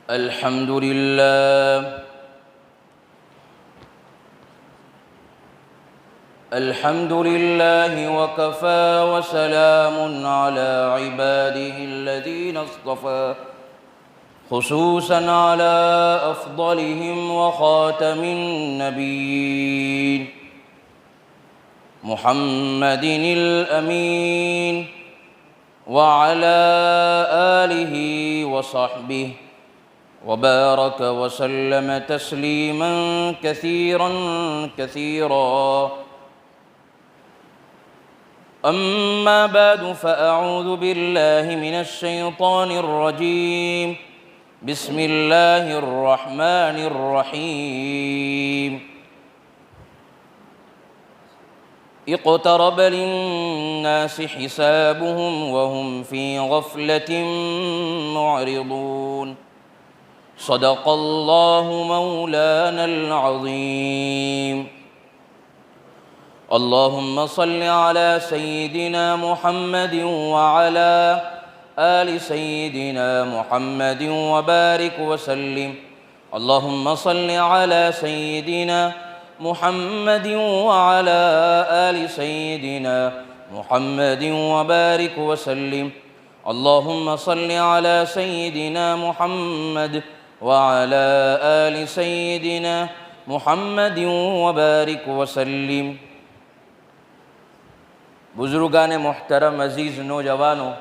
الحمد لله الحمد لله وكفى وسلام على عباده الذين اصطفى خصوصا على أفضلهم وخاتم النبيين محمد الأمين وعلى آله وصحبه وبارك وسلم تسليما كثيرا كثيرا. أما بعد فأعوذ بالله من الشيطان الرجيم. بسم الله الرحمن الرحيم. اقترب للناس حسابهم وهم في غفلة معرضون. صدق الله مولانا العظيم. اللهم صل على سيدنا محمد وعلى آل سيدنا محمد وبارك وسلم. اللهم صل على سيدنا محمد وعلى آل سيدنا محمد وبارك وسلم. اللهم صل على سيدنا محمد وعلى آل سيدنا محمد وبارك وسلم. بزرگان محترم، عزیز نوجوانوں،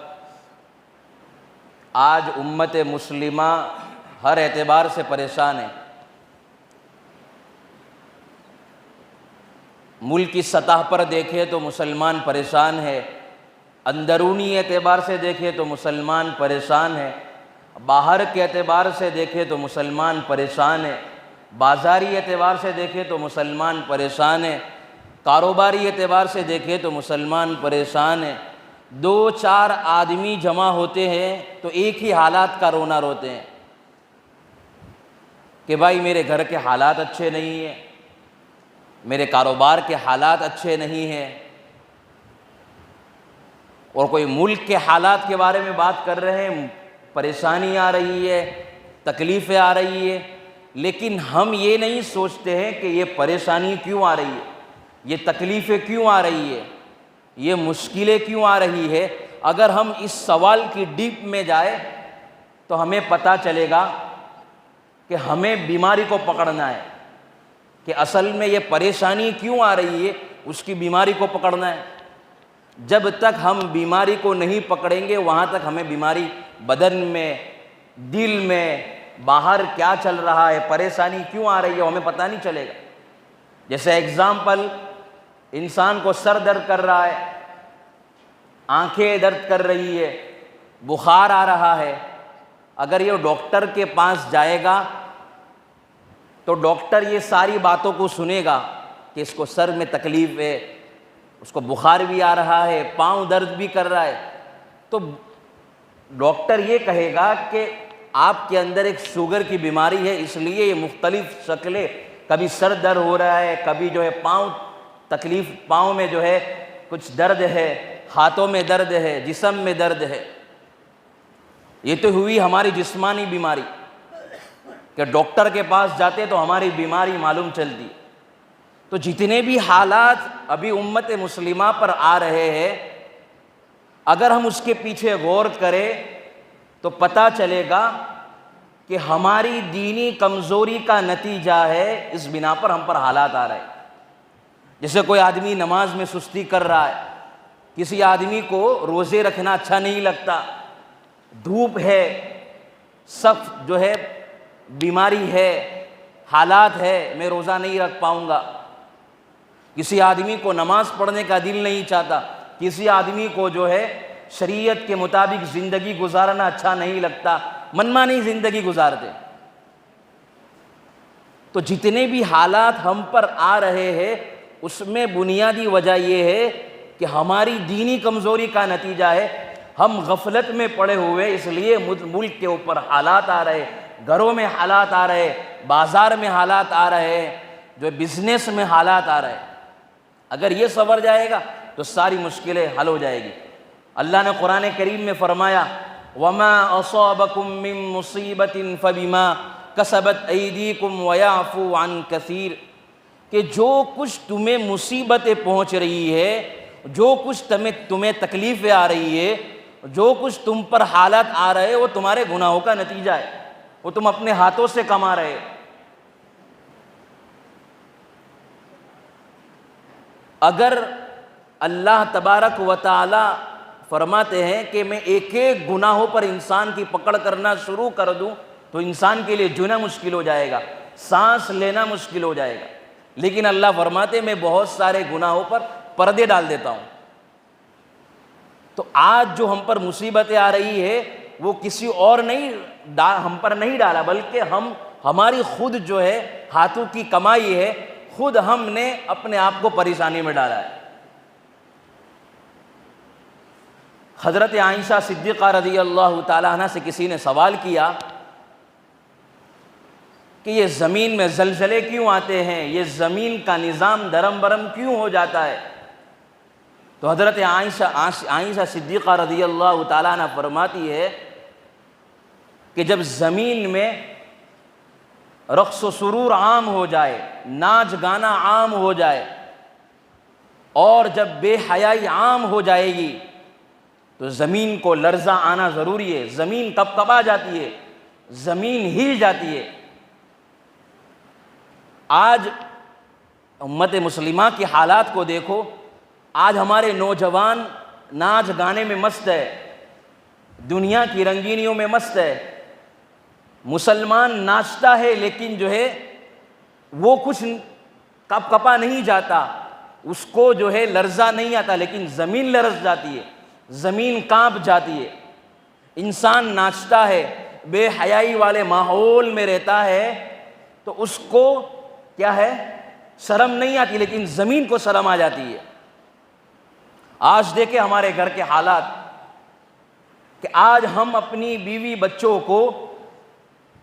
آج امت مسلمہ ہر اعتبار سے پریشان ہے. ملک کی سطح پر دیکھے تو مسلمان پریشان ہے، اندرونی اعتبار سے دیکھے تو مسلمان پریشان ہے، باہر کے اعتبار سے دیکھے تو مسلمان پریشان ہے، بازاری اعتبار سے دیکھے تو مسلمان پریشان ہے، کاروباری اعتبار سے دیکھے تو مسلمان پریشان ہے. دو چار آدمی جمع ہوتے ہیں تو ایک ہی حالات کا رونا روتے ہیں کہ بھائی میرے گھر کے حالات اچھے نہیں ہیں، میرے کاروبار کے حالات اچھے نہیں ہیں، اور کوئی ملک کے حالات کے بارے میں بات کر رہے ہیں، پریشانی آ رہی ہے، تکلیفیں آ رہی ہے. لیکن ہم یہ نہیں سوچتے ہیں کہ یہ پریشانی کیوں آ رہی ہے، یہ تکلیفیں کیوں آ رہی ہے، یہ مشکلیں کیوں آ رہی ہے. اگر ہم اس سوال کی ڈیپ میں جائیں تو ہمیں پتہ چلے گا کہ ہمیں بیماری کو پکڑنا ہے، کہ اصل میں یہ پریشانی کیوں آ رہی ہے، اس کی بیماری کو پکڑنا ہے. جب تک ہم بیماری کو نہیں پکڑیں گے وہاں تک ہمیں بیماری بدن میں، دل میں، باہر کیا چل رہا ہے، پریشانی کیوں آ رہی ہے، ہمیں پتہ نہیں چلے گا. جیسے ایگزامپل، انسان کو سر درد کر رہا ہے، آنکھیں درد کر رہی ہے، بخار آ رہا ہے. اگر یہ ڈاکٹر کے پاس جائے گا تو ڈاکٹر یہ ساری باتوں کو سنے گا کہ اس کو سر میں تکلیف ہے، اس کو بخار بھی آ رہا ہے، پاؤں درد بھی کر رہا ہے. تو ڈاکٹر یہ کہے گا کہ آپ کے اندر ایک شوگر کی بیماری ہے، اس لیے یہ مختلف شکلیں، کبھی سر درد ہو رہا ہے، کبھی جو ہے پاؤں تکلیف، پاؤں میں جو ہے کچھ درد ہے، ہاتھوں میں درد ہے، جسم میں درد ہے. یہ تو ہوئی ہماری جسمانی بیماری کہ ڈاکٹر کے پاس جاتے تو ہماری بیماری معلوم چلتی. تو جتنے بھی حالات ابھی امت مسلمہ پر آ رہے ہیں، اگر ہم اس کے پیچھے غور کریں تو پتہ چلے گا کہ ہماری دینی کمزوری کا نتیجہ ہے. اس بنا پر ہم پر حالات آ رہے ہیں. جیسے کوئی آدمی نماز میں سستی کر رہا ہے، کسی آدمی کو روزے رکھنا اچھا نہیں لگتا، دھوپ ہے، سخت جو ہے بیماری ہے، حالات ہے، میں روزہ نہیں رکھ پاؤں گا. کسی آدمی کو نماز پڑھنے کا دل نہیں چاہتا، کسی آدمی کو جو ہے شریعت کے مطابق زندگی گزارنا اچھا نہیں لگتا، منمانی زندگی گزارتے. تو جتنے بھی حالات ہم پر آ رہے ہیں اس میں بنیادی وجہ یہ ہے کہ ہماری دینی کمزوری کا نتیجہ ہے. ہم غفلت میں پڑے ہوئے، اس لیے ملک کے اوپر حالات آ رہے، گھروں میں حالات آ رہے، بازار میں حالات آ رہے، جو بزنس میں حالات آ رہے. اگر یہ سنور جائے گا تو ساری مشکلیں حل ہو جائے گی. اللہ نے قرآن کریم میں فرمایا وما اصابکم من مصیبت فبما کسبت ایدیکم ویعفو عن کثیر، کہ جو کچھ تمہیں مصیبتیں پہنچ رہی ہے، جو کچھ تمہیں تکلیفیں آ رہی ہے، جو کچھ تم پر حالات آ رہے وہ تمہارے گناہوں کا نتیجہ ہے، وہ تم اپنے ہاتھوں سے کما رہے۔ اگر اللہ تبارک و تعالی فرماتے ہیں کہ میں ایک ایک گناہوں پر انسان کی پکڑ کرنا شروع کر دوں تو انسان کے لیے جینا مشکل ہو جائے گا، سانس لینا مشکل ہو جائے گا، لیکن اللہ فرماتے ہیں میں بہت سارے گناہوں پر پردے ڈال دیتا ہوں۔ تو آج جو ہم پر مصیبتیں آ رہی ہے وہ کسی اور ہم پر نہیں ڈالا، بلکہ ہماری خود جو ہے ہاتھوں کی کمائی ہے، خود ہم نے اپنے آپ کو پریشانی میں ڈالا ہے۔ حضرت عائشہ صدیقہ رضی اللہ تعالیٰ عنہ سے کسی نے سوال کیا کہ یہ زمین میں زلزلے کیوں آتے ہیں، یہ زمین کا نظام درم برم کیوں ہو جاتا ہے؟ تو حضرت عائشہ صدیقہ رضی اللہ تعالیٰ عنہ فرماتی ہے کہ جب زمین میں رقص و سرور عام ہو جائے، ناچ گانا عام ہو جائے، اور جب بے حیائی عام ہو جائے گی تو زمین کو لرزہ آنا ضروری ہے، زمین کپکپا جاتی ہے، زمین ہل جاتی ہے۔ آج امت مسلمہ کی حالات کو دیکھو، آج ہمارے نوجوان ناچ گانے میں مست ہے، دنیا کی رنگینیوں میں مست ہے، مسلمان ناچتا ہے لیکن جو ہے وہ کچھ کپ کپا نہیں جاتا، اس کو جو ہے لرزہ نہیں آتا، لیکن زمین لرز جاتی ہے، زمین کانپ جاتی ہے۔ انسان ناچتا ہے، بے حیائی والے ماحول میں رہتا ہے تو اس کو کیا ہے، شرم نہیں آتی، لیکن زمین کو شرم آ جاتی ہے۔ آج دیکھیں ہمارے گھر کے حالات کہ آج ہم اپنی بیوی بچوں کو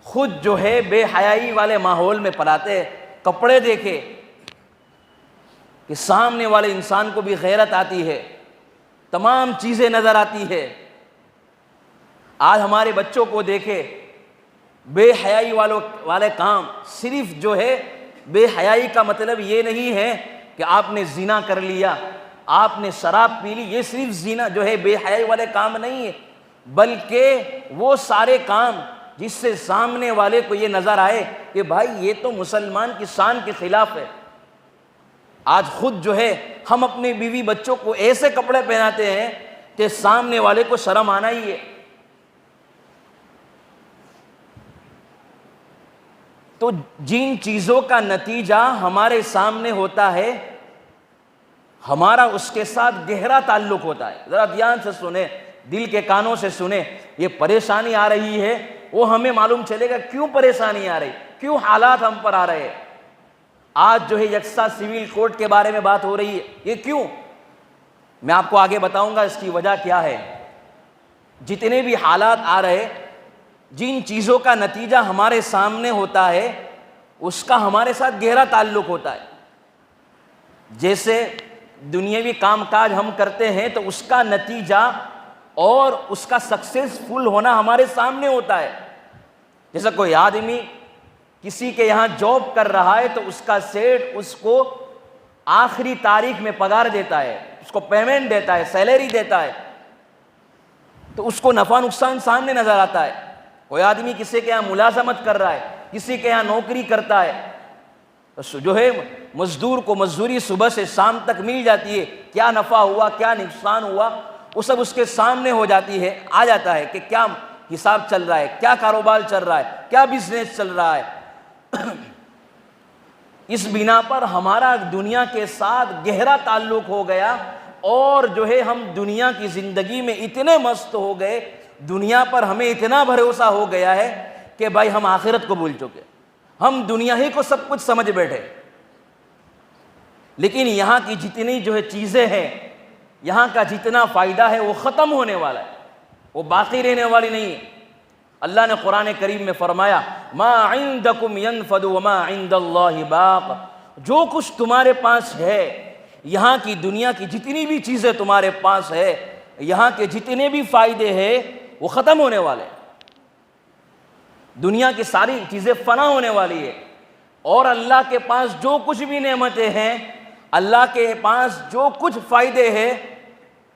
خود جو ہے بے حیائی والے ماحول میں پلاتے ہیں۔ کپڑے دیکھے کہ سامنے والے انسان کو بھی غیرت آتی ہے، تمام چیزیں نظر آتی ہے۔ آج ہمارے بچوں کو دیکھے، بے حیائی والے کام، صرف جو ہے بے حیائی کا مطلب یہ نہیں ہے کہ آپ نے زنا کر لیا، آپ نے شراب پی لی، یہ صرف زنا جو ہے بے حیائی والے کام نہیں ہے، بلکہ وہ سارے کام جس سے سامنے والے کو یہ نظر آئے کہ بھائی یہ تو مسلمان کی شان کے خلاف ہے۔ آج خود جو ہے ہم اپنی بیوی بچوں کو ایسے کپڑے پہناتے ہیں کہ سامنے والے کو شرم آنا ہی ہے۔ تو جن چیزوں کا نتیجہ ہمارے سامنے ہوتا ہے، ہمارا اس کے ساتھ گہرا تعلق ہوتا ہے۔ ذرا دھیان سے سنیں، دل کے کانوں سے سنیں، یہ پریشانی آ رہی ہے وہ ہمیں معلوم چلے گا کیوں پریشانی آ رہی، کیوں حالات ہم پر آ رہے ہیں۔ آج جو ہے یکساں سول کوڈ کے بارے میں بات ہو رہی ہے، یہ کیوں؟ میں آپ کو آگے بتاؤں گا اس کی وجہ کیا ہے۔ جتنے بھی حالات آ رہے، جن چیزوں کا نتیجہ ہمارے سامنے ہوتا ہے اس کا ہمارے ساتھ گہرا تعلق ہوتا ہے۔ جیسے دنیاوی کام کاج ہم کرتے ہیں تو اس کا نتیجہ اور اس کا سکسیسفل ہونا ہمارے سامنے ہوتا ہے۔ جیسا کوئی آدمی کسی کے یہاں جاب کر رہا ہے تو اس کا سیٹ اس کو آخری تاریخ میں پگار دیتا ہے، اس کو پیمنٹ دیتا ہے، سیلری دیتا ہے، تو اس کو نفع نقصان سامنے نظر آتا ہے۔ کوئی آدمی کسی کے یہاں ملازمت کر رہا ہے، کسی کے یہاں نوکری کرتا ہے، تو جو ہے مزدور کو مزدوری صبح سے شام تک مل جاتی ہے، کیا نفع ہوا کیا نقصان ہوا وہ سب اس کے سامنے ہو جاتی ہے، آ جاتا ہے کہ کیا حساب چل رہا ہے، کیا کاروبار چل رہا ہے، کیا بزنس چل رہا ہے۔ اس بنا پر ہمارا دنیا کے ساتھ گہرا تعلق ہو گیا، اور جو ہے ہم دنیا کی زندگی میں اتنے مست ہو گئے، دنیا پر ہمیں اتنا بھروسہ ہو گیا ہے کہ بھائی ہم آخرت کو بھول چکے، ہم دنیا ہی کو سب کچھ سمجھ بیٹھے۔ لیکن یہاں کی جتنی جو ہے چیزیں ہیں، یہاں کا جتنا فائدہ ہے وہ ختم ہونے والا ہے، وہ باقی رہنے والی نہیں ہے۔ اللہ نے قرآن کریم میں فرمایا ما عندکم ینفد وما عند اللہ باق، جو کچھ تمہارے پاس ہے، یہاں کی دنیا کی جتنی بھی چیزیں تمہارے پاس ہے، یہاں کے جتنے بھی فائدے ہیں، وہ ختم ہونے والے ہیں، دنیا کی ساری چیزیں فنا ہونے والی ہے، اور اللہ کے پاس جو کچھ بھی نعمتیں ہیں، اللہ کے پاس جو کچھ فائدے ہیں،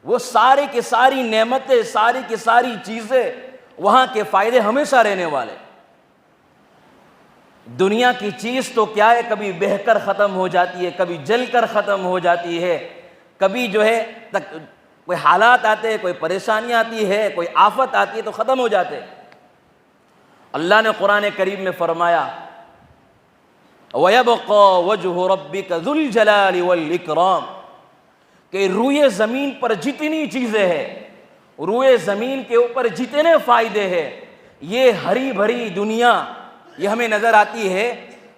وہ ساری کی ساری نعمتیں، ساری کی ساری چیزیں، وہاں کے فائدے ہمیشہ رہنے والے۔ دنیا کی چیز تو کیا ہے، کبھی بہہ کر ختم ہو جاتی ہے، کبھی جل کر ختم ہو جاتی ہے، کبھی جو ہے کوئی حالات آتے ہیں، کوئی پریشانی آتی ہے، کوئی آفت آتی ہے تو ختم ہو جاتے ہیں۔ اللہ نے قرآن کریم میں فرمایا وَيَبْقَى وَجْهُ رَبِّكَ ذُو الْجَلَالِ وَالْإِكْرَامِ، کہ روئے زمین پر جتنی چیزیں ہیں، روئے زمین کے اوپر جتنے فائدے ہیں، یہ ہری بھری دنیا یہ ہمیں نظر آتی ہے،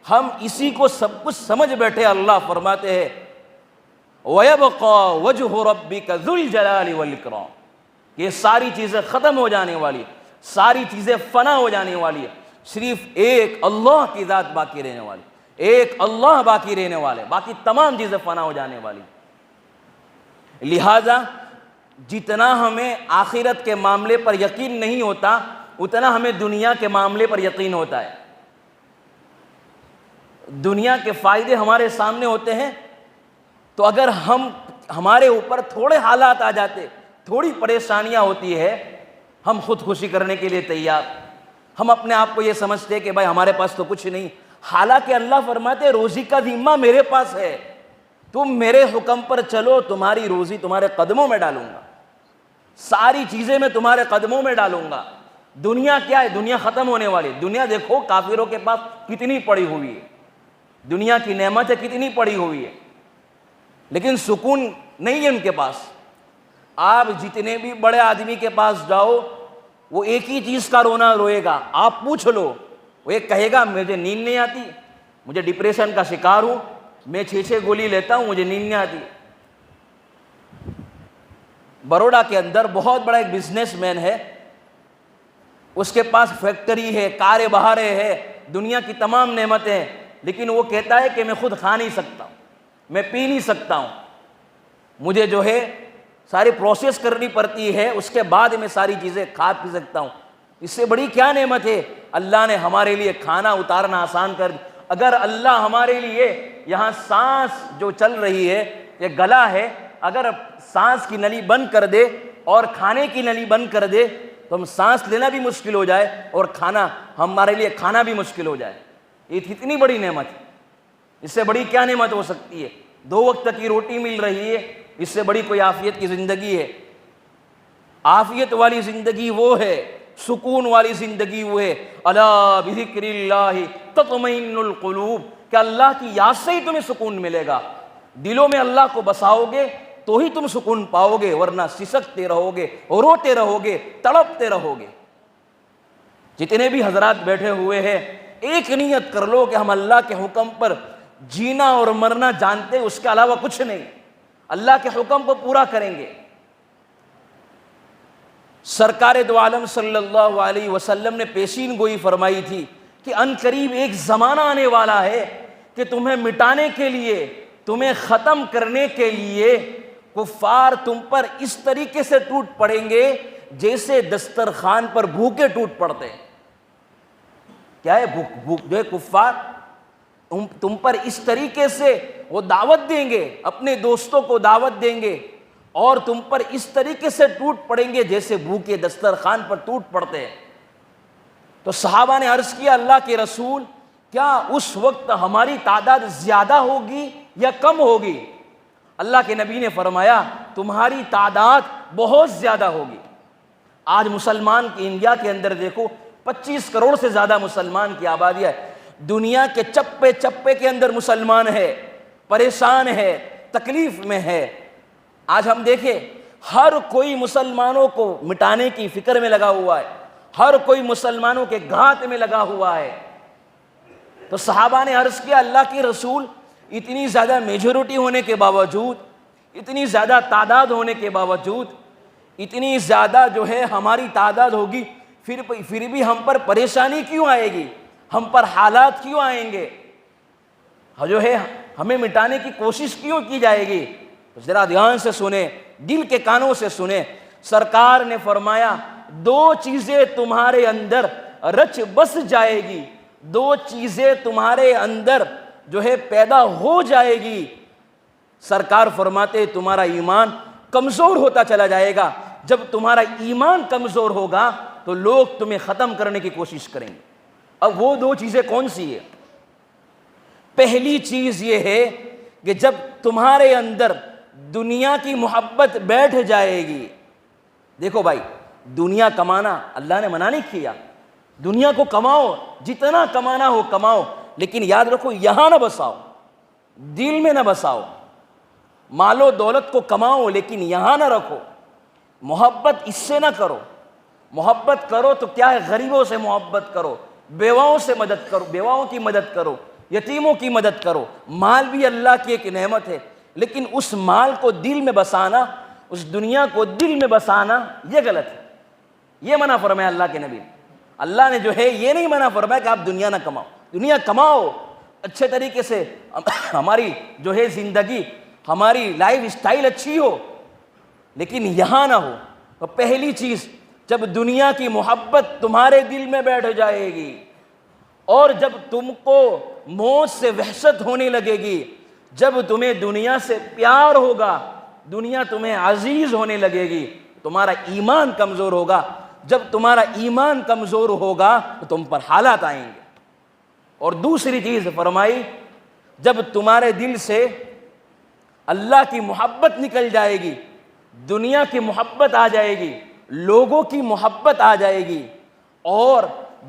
ہم اسی کو سب کچھ سمجھ بیٹھے۔ اللہ فرماتے ہیں وَيَبْقَى وَجْهُ رَبِّكَ ذُو الْجَلَالِ وَالْإِكْرَامِ، یہ ساری چیزیں ختم ہو جانے والی، ساری چیزیں فنا ہو جانے والی ہے، صرف ایک اللہ کی ذات باقی رہنے والی، ایک اللہ باقی رہنے والے، باقی تمام چیزیں فنا ہو جانے والی۔ لہذا جتنا ہمیں آخرت کے معاملے پر یقین نہیں ہوتا، اتنا ہمیں دنیا کے معاملے پر یقین ہوتا ہے۔ دنیا کے فائدے ہمارے سامنے ہوتے ہیں تو اگر ہمارے اوپر تھوڑے حالات آ جاتے، تھوڑی پریشانیاں ہوتی ہے، ہم خودکشی کرنے کے لیے تیار، ہم اپنے آپ کو یہ سمجھتے کہ بھائی ہمارے پاس تو کچھ نہیں، حالانکہ اللہ فرماتے روزی کا ذمہ میرے پاس ہے، تم میرے حکم پر چلو، تمہاری روزی تمہارے قدموں میں ڈالوں گا، ساری چیزیں میں تمہارے قدموں میں ڈالوں گا۔ دنیا کیا ہے؟ دنیا ختم ہونے والی، دنیا دیکھو کافروں کے پاس کتنی پڑی ہوئی ہے، دنیا کی نعمتیں کتنی پڑی ہوئی ہے، لیکن سکون نہیں ہے ان کے پاس۔ آپ جتنے بھی بڑے آدمی کے پاس جاؤ، وہ ایک ہی چیز کا رونا روئے گا، آپ پوچھ لو، وہ ایک کہے گا مجھے نیند نہیں آتی، مجھے ڈپریشن کا شکار ہوں، میں 6 گولی لیتا ہوں، مجھے نیند نہیں آتی۔ بروڈا کے اندر بہت بڑا ایک بزنس مین ہے، اس کے پاس فیکٹری ہے، کاریں بہاریں ہے، دنیا کی تمام نعمتیں ہیں، لیکن وہ کہتا ہے کہ میں خود کھا نہیں سکتا ہوں، میں پی نہیں سکتا ہوں، مجھے جو ہے ساری پروسیس کرنی پڑتی ہے، اس کے بعد میں ساری چیزیں کھا پی سکتا ہوں۔ اس سے بڑی کیا نعمت ہے؟ اللہ نے ہمارے لیے کھانا اتارنا آسان کر دیا۔ اگر اللہ ہمارے لیے یہاں سانس جو چل رہی ہے، یہ گلا ہے، اگر سانس کی نلی بند کر دے اور کھانے کی نلی بند کر دے تو ہم سانس لینا بھی مشکل ہو جائے اور ہمارے لیے کھانا بھی مشکل ہو جائے۔ یہ اتنی بڑی نعمت ہے، اس سے بڑی کیا نعمت ہو سکتی ہے؟ 2 وقت کی روٹی مل رہی ہے، اس سے بڑی کوئی عافیت کی زندگی ہے؟ عافیت والی زندگی وہ ہے، سکون والی زندگی وہ ہے، الا بذکر اللہ تطمئن القلوب، کہ اللہ کی یاد سے ہی تمہیں سکون ملے گا۔ دلوں میں اللہ کو بساؤ گے تو ہی تم سکون پاؤ گے، ورنہ سسکتے رہو گے، روتے رہو گے، تڑپتے رہو گے۔ جتنے بھی حضرات بیٹھے ہوئے ہیں، ایک نیت کر لو کہ ہم اللہ کے حکم پر جینا اور مرنا جانتے، اس کے علاوہ کچھ نہیں، اللہ کے حکم کو پورا کریں گے۔ سرکار دو عالم صلی اللہ علیہ وسلم نے پیشین گوئی فرمائی تھی کہ ان قریب ایک زمانہ آنے والا ہے کہ تمہیں مٹانے کے لیے، تمہیں ختم کرنے کے لیے کفار تم پر اس طریقے سے ٹوٹ پڑیں گے جیسے دسترخوان پر بھوکے ٹوٹ پڑتے ہیں۔ کیا ہے جو ہے کفار تم پر اس طریقے سے وہ دعوت دیں گے، اپنے دوستوں کو دعوت دیں گے اور تم پر اس طریقے سے ٹوٹ پڑیں گے جیسے بھوکے دسترخوان پر ٹوٹ پڑتے ہیں۔ تو صحابہ نے عرض کیا اللہ کے رسول، کیا اس وقت ہماری تعداد زیادہ ہوگی یا کم ہوگی؟ اللہ کے نبی نے فرمایا تمہاری تعداد بہت زیادہ ہوگی۔ آج مسلمان کی انڈیا کے اندر دیکھو 25 کروڑ سے زیادہ مسلمان کی آبادی ہے، دنیا کے چپے چپے کے اندر مسلمان ہے، پریشان ہے، تکلیف میں ہے۔ آج ہم دیکھیں ہر کوئی مسلمانوں کو مٹانے کی فکر میں لگا ہوا ہے، ہر کوئی مسلمانوں کے گھات میں لگا ہوا ہے۔ تو صحابہ نے عرض کیا اللہ کے رسول، اتنی زیادہ میجورٹی ہونے کے باوجود، اتنی زیادہ تعداد ہونے کے باوجود، اتنی زیادہ جو ہے ہماری تعداد ہوگی، پھر بھی ہم پر پریشانی کیوں آئے گی؟ ہم پر حالات کیوں آئیں گے؟ جو ہے ہمیں مٹانے کی کوشش کیوں کی جائے گی؟ ذرا دھیان سے سنیں، دل کے کانوں سے سنیں۔ سرکار نے فرمایا دو چیزیں تمہارے اندر رچ بس جائے گی، دو چیزیں تمہارے اندر جو ہے پیدا ہو جائے گی۔ سرکار فرماتے تمہارا ایمان کمزور ہوتا چلا جائے گا، جب تمہارا ایمان کمزور ہوگا تو لوگ تمہیں ختم کرنے کی کوشش کریں گے۔ اب وہ دو چیزیں کون سی ہے؟ پہلی چیز یہ ہے کہ جب تمہارے اندر دنیا کی محبت بیٹھ جائے گی۔ دیکھو بھائی، دنیا کمانا اللہ نے منع نہیں کیا، دنیا کو کماؤ، جتنا کمانا ہو کماؤ، لیکن یاد رکھو یہاں نہ بساؤ، دل میں نہ بساؤ۔ مال و دولت کو کماؤ لیکن یہاں نہ رکھو، محبت اس سے نہ کرو۔ محبت کرو تو کیا ہے، غریبوں سے محبت کرو، بیواؤں سے مدد کرو، بیواؤں کی مدد کرو، یتیموں کی مدد کرو۔ مال بھی اللہ کی ایک نعمت ہے، لیکن اس مال کو دل میں بسانا، اس دنیا کو دل میں بسانا یہ غلط ہے، یہ منع فرمایا اللہ کے نبی نے۔ اللہ نے جو ہے یہ نہیں منع فرمایا کہ آپ دنیا نہ کماؤ، دنیا کماؤ اچھے طریقے سے، ہماری جو ہے زندگی، ہماری لائف اسٹائل اچھی ہو، لیکن یہاں نہ ہو۔ تو پہلی چیز، جب دنیا کی محبت تمہارے دل میں بیٹھ جائے گی اور جب تم کو موت سے وحشت ہونے لگے گی، جب تمہیں دنیا سے پیار ہوگا، دنیا تمہیں عزیز ہونے لگے گی، تمہارا ایمان کمزور ہوگا۔ جب تمہارا ایمان کمزور ہوگا تو تم پر حالات آئیں گے۔ اور دوسری چیز فرمائی، جب تمہارے دل سے اللہ کی محبت نکل جائے گی، دنیا کی محبت آ جائے گی، لوگوں کی محبت آ جائے گی، اور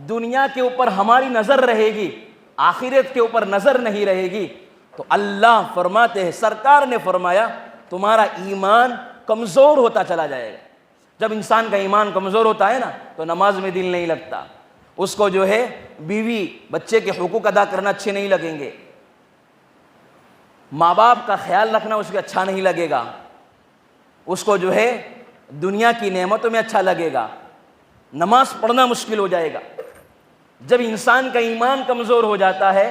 دنیا کے اوپر ہماری نظر رہے گی، آخرت کے اوپر نظر نہیں رہے گی، تو اللہ فرماتے ہیں، سرکار نے فرمایا تمہارا ایمان کمزور ہوتا چلا جائے گا۔ جب انسان کا ایمان کمزور ہوتا ہے نا تو نماز میں دل نہیں لگتا، اس کو جو ہے بیوی بچے کے حقوق ادا کرنا اچھے نہیں لگیں گے، ماں باپ کا خیال رکھنا اس کو اچھا نہیں لگے گا، اس کو جو ہے دنیا کی نعمتوں میں اچھا لگے گا، نماز پڑھنا مشکل ہو جائے گا۔ جب انسان کا ایمان کمزور ہو جاتا ہے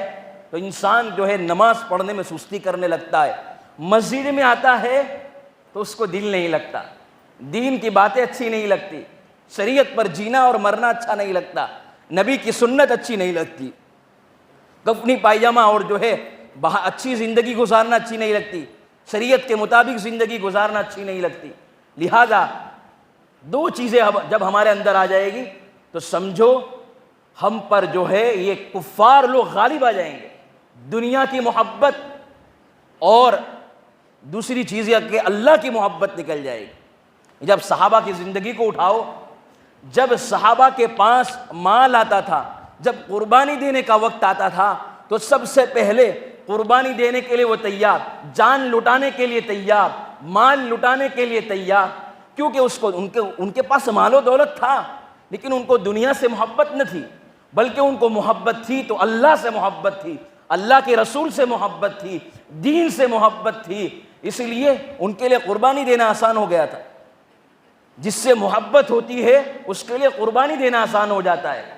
تو انسان جو ہے نماز پڑھنے میں سستی کرنے لگتا ہے، مسجد میں آتا ہے تو اس کو دل نہیں لگتا، دین کی باتیں اچھی نہیں لگتی، شریعت پر جینا اور مرنا اچھا نہیں لگتا، نبی کی سنت اچھی نہیں لگتی، کفنی پائجامہ اور جو ہے اچھی زندگی گزارنا اچھی نہیں لگتی، شریعت کے مطابق زندگی گزارنا اچھی نہیں لگتی۔ لہذا دو چیزیں جب ہمارے اندر آ جائے گی تو سمجھو ہم پر جو ہے یہ کفار لوگ غالب آ جائیں گے، دنیا کی محبت اور دوسری چیز یہ کہ اللہ کی محبت نکل جائے گی۔ جب صحابہ کی زندگی کو اٹھاؤ، جب صحابہ کے پاس مال آتا تھا، جب قربانی دینے کا وقت آتا تھا تو سب سے پہلے قربانی دینے کے لیے وہ تیار، جان لٹانے کے لیے تیار، مال لٹانے کے لیے تیار، کیونکہ ان کے پاس مال و دولت تھا، لیکن ان کو دنیا سے محبت نہ تھی، بلکہ ان کو محبت تھی تو اللہ سے محبت تھی، اللہ کے رسول سے محبت تھی، دین سے محبت تھی، اس لیے ان کے لیے قربانی دینا آسان ہو گیا تھا۔ جس سے محبت ہوتی ہے اس کے لیے قربانی دینا آسان ہو جاتا ہے۔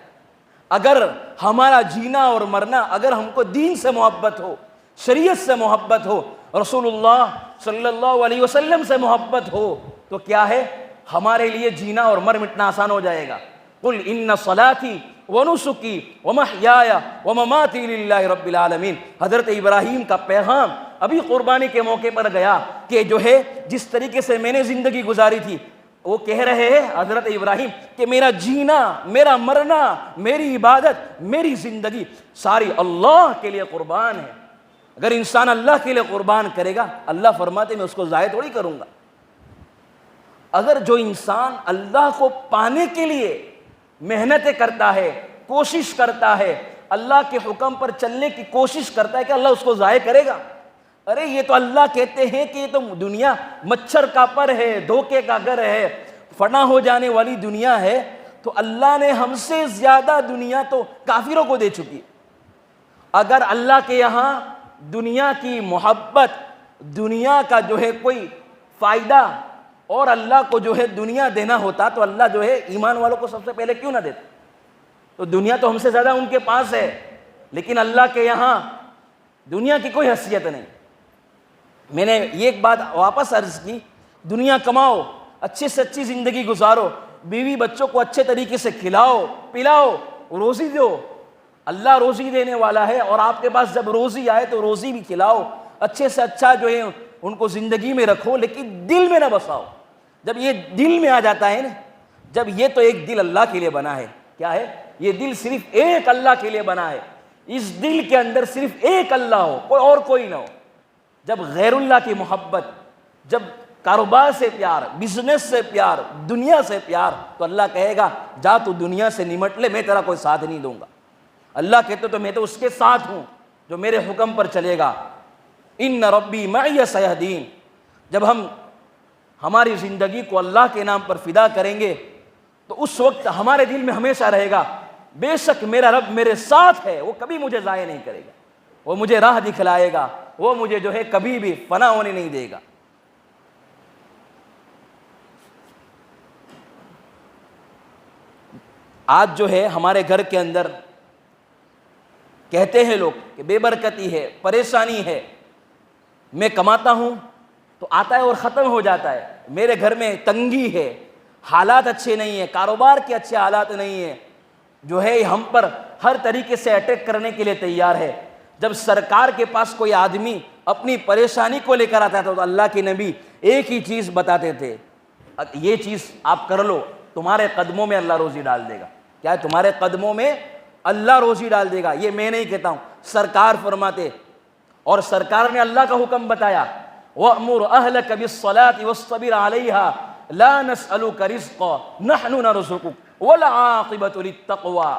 اگر ہمارا جینا اور مرنا، اگر ہم کو دین سے محبت ہو، شریعت سے محبت ہو، رسول اللہ صلی اللہ علیہ وسلم سے محبت ہو، تو کیا ہے، ہمارے لیے جینا اور مر مٹنا آسان ہو جائے گا۔ قل ان صلاتي ونسكي ومحياي ومماتي لله رب العالمین۔ حضرت ابراہیم کا پیغام ابھی قربانی کے موقع پر گیا کہ جو ہے جس طریقے سے میں نے زندگی گزاری تھی، وہ کہہ رہے ہیں حضرت ابراہیم کہ میرا جینا، میرا مرنا، میری عبادت، میری زندگی ساری اللہ کے لیے قربان ہے۔ اگر انسان اللہ کے لیے قربان کرے گا، اللہ فرماتے میں اس کو ضائع تھوڑی کروں گا۔ اگر جو انسان اللہ کو پانے کے لیے محنتیں کرتا ہے، کوشش کرتا ہے، اللہ کے حکم پر چلنے کی کوشش کرتا ہے، کہ اللہ اس کو ضائع کرے گا؟ ارے یہ تو اللہ کہتے ہیں کہ یہ تو دنیا مچھر کا پر ہے، دھوکے کا گھر ہے، فنا ہو جانے والی دنیا ہے، تو اللہ نے ہم سے زیادہ دنیا تو کافروں کو دے چکی ہے۔ اگر اللہ کے یہاں دنیا کی محبت، دنیا کا جو ہے کوئی فائدہ اور اللہ کو جو ہے دنیا دینا ہوتا تو اللہ جو ہے ایمان والوں کو سب سے پہلے کیوں نہ دیتا؟ تو دنیا تو ہم سے زیادہ ان کے پاس ہے، لیکن اللہ کے یہاں دنیا کی کوئی حیثیت نہیں۔ میں نے یہ ایک بات واپس عرض کی، دنیا کماؤ، اچھی سے اچھی زندگی گزارو، بیوی بچوں کو اچھے طریقے سے کھلاؤ پلاؤ, روزی دو. اللہ روزی دینے والا ہے, اور آپ کے پاس جب روزی آئے تو روزی بھی کھلاؤ, اچھے سے اچھا جو ہے ان کو زندگی میں رکھو, لیکن دل میں نہ بساؤ. جب یہ دل میں آ جاتا ہے نا, جب یہ تو ایک دل اللہ کے لیے بنا ہے, کیا ہے یہ دل صرف ایک اللہ کے لیے بنا ہے, اس دل کے اندر صرف ایک اللہ ہو, کوئی اور کوئی نہ ہو. جب غیر اللہ کی محبت, جب کاروبار سے پیار, بزنس سے پیار, دنیا سے پیار, تو اللہ کہے گا جا تو دنیا سے نمٹ لے, میں تیرا کوئی ساتھ نہیں دوں گا. اللہ کہتے تو میں تو اس کے ساتھ ہوں جو میرے حکم پر چلے گا. ان ربی معی سیہدین. جب ہم ہماری زندگی کو اللہ کے نام پر فدا کریں گے تو اس وقت ہمارے دل میں ہمیشہ رہے گا بے شک میرا رب میرے ساتھ ہے, وہ کبھی مجھے ضائع نہیں کرے گا, وہ مجھے راہ دکھلائے گا, وہ مجھے جو ہے کبھی بھی فنا ہونے نہیں دے گا. آج جو ہے ہمارے گھر کے اندر کہتے ہیں لوگ کہ بے برکتی ہے, پریشانی ہے, میں کماتا ہوں تو آتا ہے اور ختم ہو جاتا ہے, میرے گھر میں تنگی ہے, حالات اچھے نہیں ہیں, کاروبار کے اچھے حالات نہیں ہیں, جو ہے ہم پر ہر طریقے سے اٹیک کرنے کے لیے تیار ہے. جب سرکار کے پاس کوئی آدمی اپنی پریشانی کو لے کر آتا تھا تو اللہ کے نبی ایک ہی چیز بتاتے تھے, یہ چیز آپ کر لو, تمہارے قدموں میں اللہ روزی ڈال دے گا. کیا ہے؟ تمہارے قدموں میں اللہ روزی ڈال دے گا. یہ میں نہیں کہتا ہوں, سرکار فرماتے, اور سرکار نے اللہ کا حکم بتایا, وَأْمُرْ أَهْلَكَ بِالصَّلَاةِ وَاصْطَبِرْ عَلَيْهَا لَا نَسْأَلُكَ رِزْقًا نَحْنُ نَرْزُقُكَ وَالْعَاقِبَةُ لِلتَّقْوَىٰ.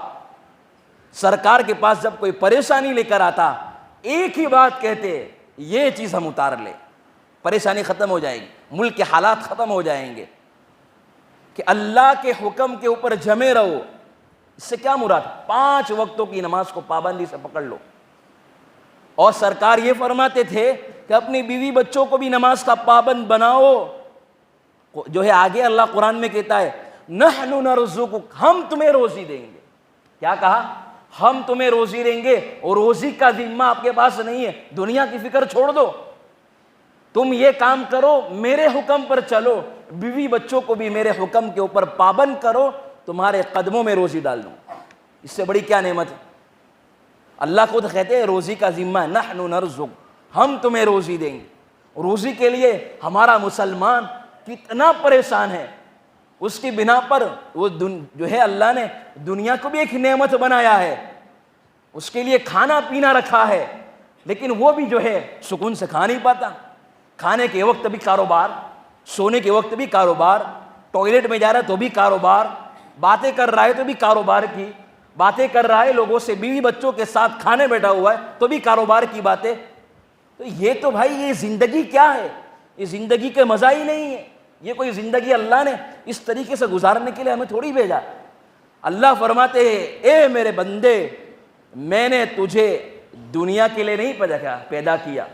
سرکار کے پاس جب کوئی پریشانی لے کر آتا, ایک ہی بات کہتے, یہ چیز ہم اتار لیں, پریشانی ختم ہو جائے گی, ملک کے حالات ختم ہو جائیں گے. کہ اللہ کے حکم کے اوپر جمے رہو. اس سے کیا مراد؟ 5 وقتوں کی نماز کو پابندی سے پکڑ لو. اور سرکار یہ فرماتے تھے کہ اپنی بیوی بچوں کو بھی نماز کا پابند بناؤ. جو ہے آگے اللہ قرآن میں کہتا ہے نحن نرزقک, ہم تمہیں روزی دیں گے. کیا کہا؟ ہم تمہیں روزی دیں گے, اور روزی کا ذمہ آپ کے پاس نہیں ہے. دنیا کی فکر چھوڑ دو, تم یہ کام کرو, میرے حکم پر چلو, بیوی بچوں کو بھی میرے حکم کے اوپر پابند کرو, تمہارے قدموں میں روزی ڈال دوں. اس سے بڑی کیا نعمت ہے؟ اللہ خود کہتے ہیں روزی کا ذمہ نحن نرزق, ہم تمہیں روزی دیں گے. روزی کے لیے ہمارا مسلمان کتنا پریشان ہے, اس کی بنا پر وہ جو ہے اللہ نے دنیا کو بھی ایک نعمت بنایا ہے, اس کے لیے کھانا پینا رکھا ہے, لیکن وہ بھی جو ہے سکون سے کھا نہیں پاتا. کھانے کے وقت بھی کاروبار, سونے کے وقت بھی کاروبار, ٹوائلٹ میں جا رہا ہے تو بھی کاروبار, باتیں کر رہا ہے تو بھی کاروبار کی باتیں کر رہا ہے, لوگوں سے بیوی بچوں کے ساتھ کھانے بیٹھا ہوا ہے تو بھی کاروبار کی باتیں. تو یہ تو بھائی یہ زندگی کیا ہے؟ یہ زندگی کے مزہ ہی نہیں ہے. یہ کوئی زندگی اللہ نے اس طریقے سے گزارنے کے لیے ہمیں تھوڑی بھیجا. اللہ فرماتے ہیں اے میرے بندے, میں نے تجھے دنیا کے لیے نہیں پیدا کیا,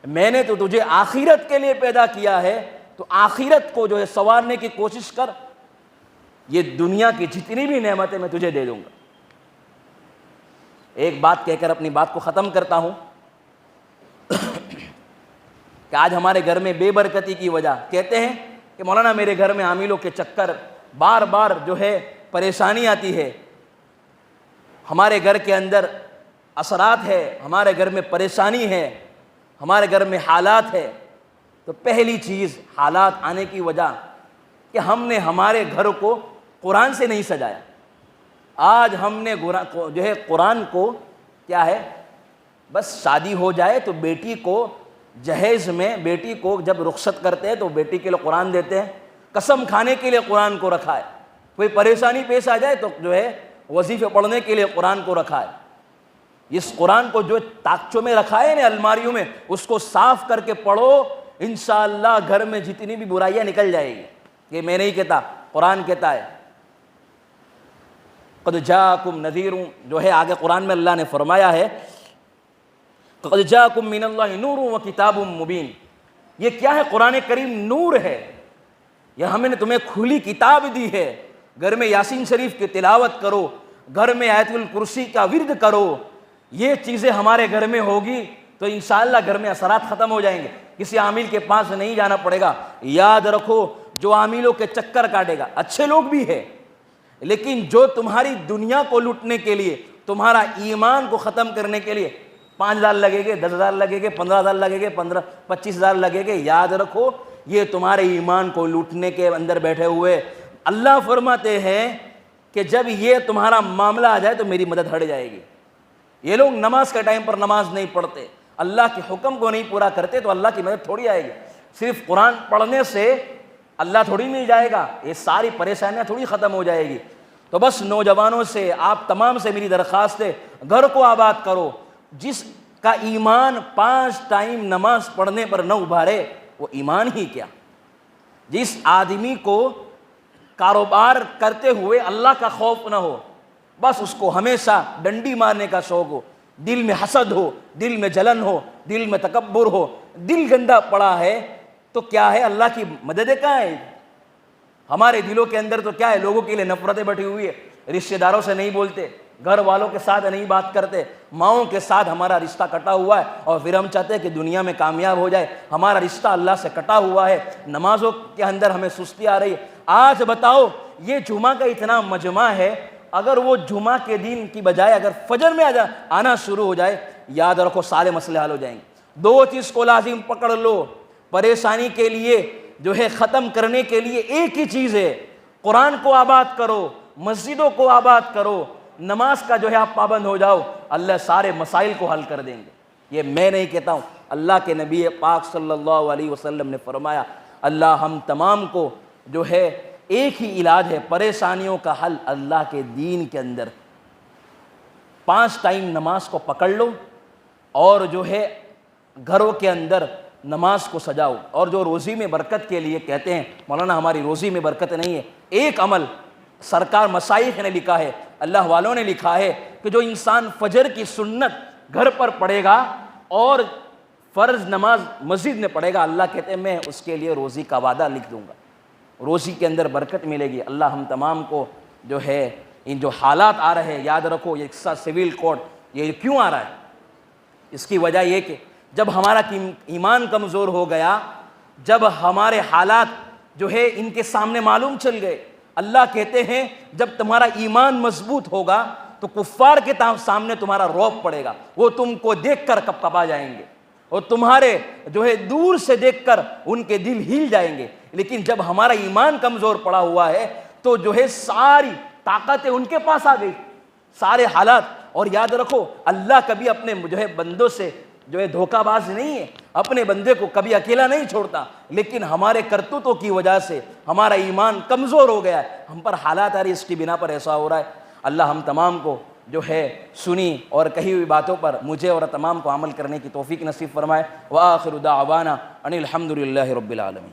میں نے تو تجھے آخرت کے لیے پیدا کیا ہے, تو آخرت کو جو ہے سنوارنے کی کوشش کر. یہ دنیا کی جتنی بھی نعمتیں میں تجھے دے دوں گا. ایک بات کہہ کر اپنی بات کو ختم کرتا ہوں کہ آج ہمارے گھر میں بے برکتی کی وجہ کہتے ہیں کہ مولانا میرے گھر میں عاملوں کے چکر, بار بار جو ہے پریشانی آتی ہے, ہمارے گھر کے اندر اثرات ہے, ہمارے گھر میں پریشانی ہے, ہمارے گھر میں حالات ہے. تو پہلی چیز حالات آنے کی وجہ کہ ہم نے ہمارے گھر کو قرآن سے نہیں سجایا. آج ہم نے جو ہے قرآن کو کیا ہے, بس شادی ہو جائے تو بیٹی کو جہیز میں, بیٹی کو جب رخصت کرتے ہیں تو بیٹی کے لیے قرآن دیتے ہیں, قسم کھانے کے لیے قرآن کو رکھا ہے, کوئی پریشانی پیش آ جائے تو جو ہے وظیفے پڑھنے کے لیے قرآن کو رکھا ہے. اس قرآن کو جو تاکچوں میں رکھا ہے نا, الماریوں میں, اس کو صاف کر کے پڑھو, انشاءاللہ گھر میں جتنی بھی برائیاں نکل جائے گی. یہ میں نہیں کہتا, قرآن کہتا ہے. قد جاءکم نذیر, جو ہے آگے قرآن میں اللہ نے فرمایا ہے قد جاءکم من اللہ نور و کتاب مبین. یہ کیا ہے؟ قرآن کریم نور ہے, یہ ہم نے تمہیں کھلی کتاب دی ہے. گھر میں یاسین شریف کی تلاوت کرو, گھر میں آیت الکرسی کا ورد کرو. یہ چیزیں ہمارے گھر میں ہوگی تو انشاءاللہ گھر میں اثرات ختم ہو جائیں گے, کسی عامل کے پاس نہیں جانا پڑے گا. یاد رکھو جو عاملوں کے چکر کاٹے گا، اچھے لوگ بھی ہے، لیکن جو تمہاری دنیا کو لوٹنے کے لیے، تمہارا ایمان کو ختم کرنے کے لیے 5,000 لگے گے، 10,000 لگے گے، 15,000 لگے گے، 25,000 لگے گے، یاد رکھو یہ تمہارے ایمان کو لوٹنے کے اندر بیٹھے ہوئے۔ اللہ فرماتے ہیں کہ جب یہ تمہارا معاملہ آ جائے تو میری مدد ہٹ جائے گی۔ یہ لوگ نماز کے ٹائم پر نماز نہیں پڑھتے، اللہ کے حکم کو نہیں پورا کرتے، تو اللہ کی مدد تھوڑی آئے گی۔ صرف قرآن پڑھنے سے اللہ تھوڑی مل جائے گا، یہ ساری پریشانیاں تھوڑی ختم ہو جائے گی۔ تو بس نوجوانوں سے، آپ تمام سے میری درخواست ہے، گھر کو آباد کرو۔ جس کا ایمان 5 ٹائم نماز پڑھنے پر نہ ابھارے وہ ایمان ہی کیا۔ جس آدمی کو کاروبار کرتے ہوئے اللہ کا خوف نہ ہو، بس اس کو ہمیشہ ڈنڈی مارنے کا شوق ہو، دل میں حسد ہو، دل میں جلن ہو، دل میں تکبر ہو، دل گندا پڑا ہے، تو کیا ہے، اللہ کی مدد کہاں ہے؟ ہمارے دلوں کے اندر تو کیا ہے، لوگوں کے لیے نفرتیں بیٹھی ہوئی ہے، رشتہ داروں سے نہیں بولتے، گھر والوں کے ساتھ نہیں بات کرتے، ماؤں کے ساتھ ہمارا رشتہ کٹا ہوا ہے، اور پھر ہم چاہتے ہیں کہ دنیا میں کامیاب ہو جائے، ہمارا رشتہ اللہ سے کٹا ہوا ہے، نمازوں کے اندر ہمیں سستی آ رہی ہے۔ آج بتاؤ، یہ جمعہ کا اتنا مجمع ہے، اگر وہ جمعہ کے دن کی بجائے اگر فجر میں آنا شروع ہو جائے، یاد رکھو سارے مسئلے حل ہو جائیں گے۔ 2 چیز کو لازم پکڑ لو، پریشانی کے لیے جو ہے ختم کرنے کے لیے ایک ہی چیز ہے، قرآن کو آباد کرو، مسجدوں کو آباد کرو، نماز کا جو ہے آپ پابند ہو جاؤ، اللہ سارے مسائل کو حل کر دیں گے۔ یہ میں نہیں کہتا ہوں، اللہ کے نبی پاک صلی اللہ علیہ وسلم نے فرمایا۔ اللہ ہم تمام کو جو ہے ایک ہی علاج ہے، پریشانیوں کا حل اللہ کے دین کے اندر۔ 5 ٹائم نماز کو پکڑ لو، اور جو ہے گھروں کے اندر نماز کو سجاؤ۔ اور جو روزی میں برکت کے لیے کہتے ہیں، مولانا ہماری روزی میں برکت نہیں ہے، ایک عمل سرکار مشائخ نے لکھا ہے، اللہ والوں نے لکھا ہے کہ جو انسان فجر کی سنت گھر پر پڑھے گا اور فرض نماز مسجد میں پڑھے گا، اللہ کہتے ہیں میں اس کے لیے روزی کا وعدہ لکھ دوں گا، روزی کے اندر برکت ملے گی۔ اللہ ہم تمام کو جو ہے ان جو حالات آ رہے ہیں، یاد رکھو یہ سول کوڈ یہ کیوں آ رہا ہے، اس کی وجہ یہ کہ جب ہمارا ایمان کمزور ہو گیا، جب ہمارے حالات جو ہے ان کے سامنے معلوم چل گئے، اللہ کہتے ہیں جب تمہارا ایمان مضبوط ہوگا تو کفار کے سامنے تمہارا رعب پڑے گا، وہ تم کو دیکھ کر کپکپا جائیں گے، اور تمہارے جو ہے دور سے دیکھ کر ان کے دل ہل جائیں گے۔ لیکن جب ہمارا ایمان کمزور پڑا ہوا ہے تو جو ہے ساری طاقتیں ان کے پاس آ گئی، سارے حالات۔ اور یاد رکھو اللہ کبھی اپنے جو ہے بندوں سے جو ہے دھوکہ باز نہیں ہے، اپنے بندے کو کبھی اکیلا نہیں چھوڑتا، لیکن ہمارے کرتوتوں کی وجہ سے ہمارا ایمان کمزور ہو گیا ہے، ہم پر حالات آ رہی، اس کی بنا پر ایسا ہو رہا ہے۔ اللہ ہم تمام کو جو ہے سنی اور کہی ہوئی باتوں پر مجھے اور تمام کو عمل کرنے کی توفیق نصیب فرمائے۔ وآخر دعوانا ان الحمد للہ رب العالمین۔